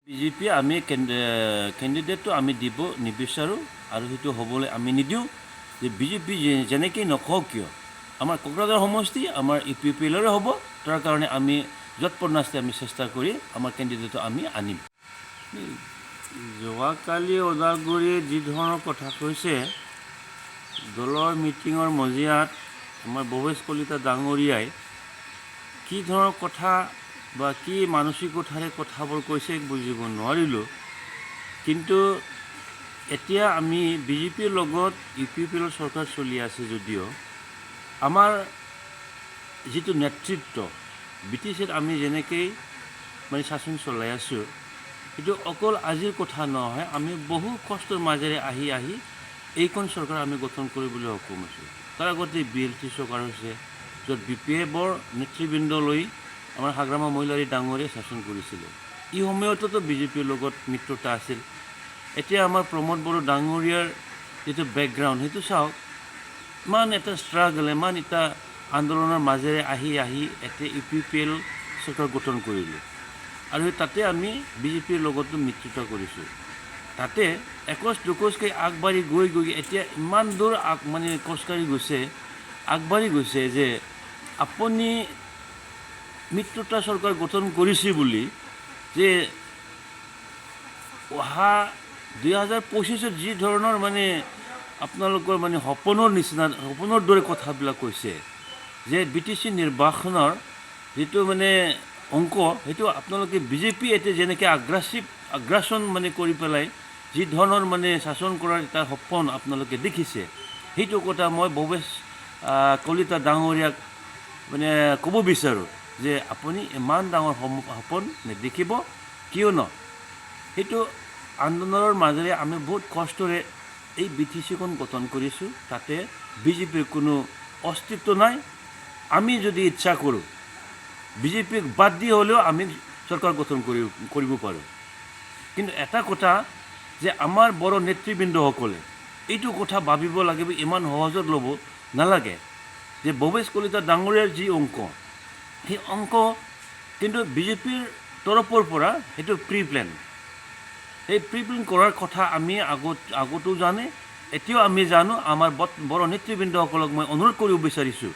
BJP আমি কেণ্ডিডেটটো আমি দিব নিবিচাৰোঁ আৰু সেইটো হ'বলৈ আমি নিদিওঁ যে বিজেপি যেনেকৈ নকওঁ কিয় আমাৰ কোকৰাঝাৰ সমষ্টি আমাৰ UPPLৰে হ'ব তাৰ কাৰণে আমি যৎপৰোনাস্তি আমি চেষ্টা কৰি আমাৰ কেণ্ডিডেটটো আমি আনিম। যোৱাকালি ওদালগুৰিত যি ধৰণৰ কথা কৈছে দলৰ মিটিঙৰ মজিয়াত আমাৰ ভৱেশ কলিতা ডাঙৰীয়াই কি ধৰণৰ কথা বা কি মানসিকতাৰে কথাবোৰ কৈছে বুজিব নোৱাৰিলোঁ। কিন্তু এতিয়া আমি বিজেপিৰ লগত UPPL চৰকাৰ চলি আছে যদিও আমাৰ যিটো নেতৃত্ব BTCত আমি যেনেকৈ মানে শাসন চলাই আছোঁ সেইটো অকল আজিৰ কথা নহয়, আমি বহু কষ্টৰ মাজেৰে আহি এইখন চৰকাৰ আমি গঠন কৰিবলৈ সক্ষম হৈছোঁ। তাৰ আগতে BLT চৰকাৰ হৈছে য'ত BPFৰ নেতৃবৃন্দ লৈ আমাৰ হাগ্ৰামা মহিলাৰী ডাঙৰীয়ে শাসন কৰিছিলে। এই সময়ততো বিজেপিৰ লগত মিত্ৰতা আছিল। এতিয়া আমাৰ প্ৰমোদ বড়ো ডাঙৰীয়াৰ যিটো বেকগ্ৰাউণ্ড সেইটো চাওক, ইমান এটা ষ্ট্ৰাগল ইমান এটা আন্দোলনৰ মাজেৰে আহি এতিয়া UPPL চৰকাৰ গঠন কৰিলোঁ আৰু তাতে আমি বিজেপিৰ লগতো মিত্ৰতা কৰিছোঁ। তাতে একোচ দুকোচকৈ আগবাঢ়ি গৈ এতিয়া ইমান দূৰ মানে খোজকাঢ়ি গৈছে আগবাঢ়ি গৈছে যে আপুনি মিত্ৰতা চৰকাৰ গঠন কৰিছে বুলি যে অহা 2025 যি ধৰণৰ মানে আপোনালোকৰ মানে সপোনৰ দৰে কথাবিলাক কৈছে যে BTC নিৰ্বাচনৰ যিটো মানে অংক সেইটো আপোনালোকে বিজেপি এতিয়া যেনেকৈ আগ্ৰাসন মানে কৰি পেলাই যি ধৰণৰ মানে শাসন কৰাৰ এটা সপোন আপোনালোকে দেখিছে সেইটো কথা মই ভৱেশ কলিতা ডাঙৰীয়াক মানে ক'ব বিচাৰোঁ যে আপুনি ইমান ডাঙৰ সপোন নেদেখিব, কিয়নো সেইটো আন্দোলনৰ মাজেৰে আমি বহুত কষ্টৰে এই BTCখন গঠন কৰিছোঁ। তাতে বিজেপিৰ কোনো অস্তিত্ব নাই। আমি যদি ইচ্ছা কৰোঁ বিজেপিক বাদ দি হ'লেও আমি চৰকাৰ গঠন কৰিব পাৰোঁ। কিন্তু এটা কথা যে আমাৰ বড়ো নেতৃবৃন্দসকলে এইটো কথা ভাবিব লাগিব, ইমান সহজত ল'ব নালাগে যে ভৱেশ কলিতা ডাঙৰীয়াৰ যি অংক সেই অংক কিন্তু বিজেপিৰ তৰফৰ পৰা সেইটো প্ৰিপ্লেন। সেই প্ৰিপ্লেন কৰাৰ কথা আমি আগতো জানে, এতিয়াও আমি জানো। আমাৰ বড়ো নেতৃবৃন্দসকলক মই অনুৰোধ কৰিব বিচাৰিছোঁ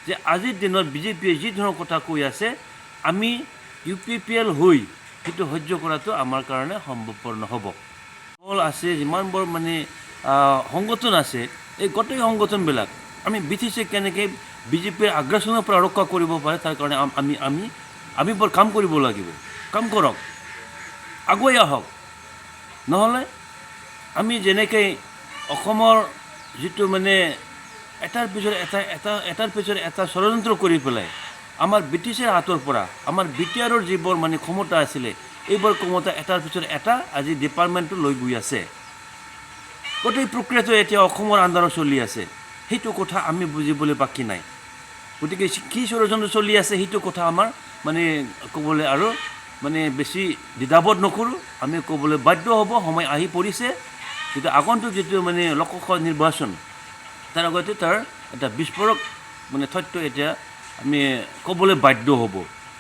যে আজিৰ দিনত বিজেপিয়ে যি ধৰণৰ কথা কৈ আছে আমি UPPL হৈ সেইটো সহ্য কৰাটো আমাৰ কাৰণে সম্ভৱপৰ নহ'ব। দল আছে যিমানবোৰ মানে সংগঠন আছে এই গোটেই সংগঠনবিলাক আমি BTCক কেনেকৈ বিজেপিৰ আগ্ৰাসনৰ পৰা ৰক্ষা কৰিব পাৰে তাৰ কাৰণে আমি বৰ কাম কৰিব লাগিব। কাম কৰক, আগুৱাই আহক। নহ'লে আমি যেনেকৈ অসমৰ যিটো মানে এটাৰ পিছত এটা ষড়যন্ত্ৰ কৰি পেলাই আমাৰ BTCৰ হাতৰ পৰা আমাৰ BTRৰ যিবোৰ মানে ক্ষমতা আছিলে এইবোৰ ক্ষমতা এটাৰ পিছত এটা আজি ডিপাৰ্টমেণ্টটো লৈ গৈ আছে। গোটেই প্ৰক্ৰিয়াটো এতিয়া অসমৰ আণ্ডাৰত চলি আছে, সেইটো কথা আমি বুজিবলৈ বাকী নাই। গতিকে কি ষড়যন্ত্ৰ চলি আছে সেইটো কথা আমাৰ মানে ক'বলৈ আৰু মানে বেছি দ্বিধাবোধ নকৰোঁ, আমি ক'বলৈ বাধ্য হ'ব। সময় আহি পৰিছে যিটো আগন্তুক যিটো মানে লোকসভা নিৰ্বাচন তাৰ আগতে তাৰ এটা বিস্ফোৰক মানে তথ্য এতিয়া আমি ক'বলৈ বাধ্য হ'ব।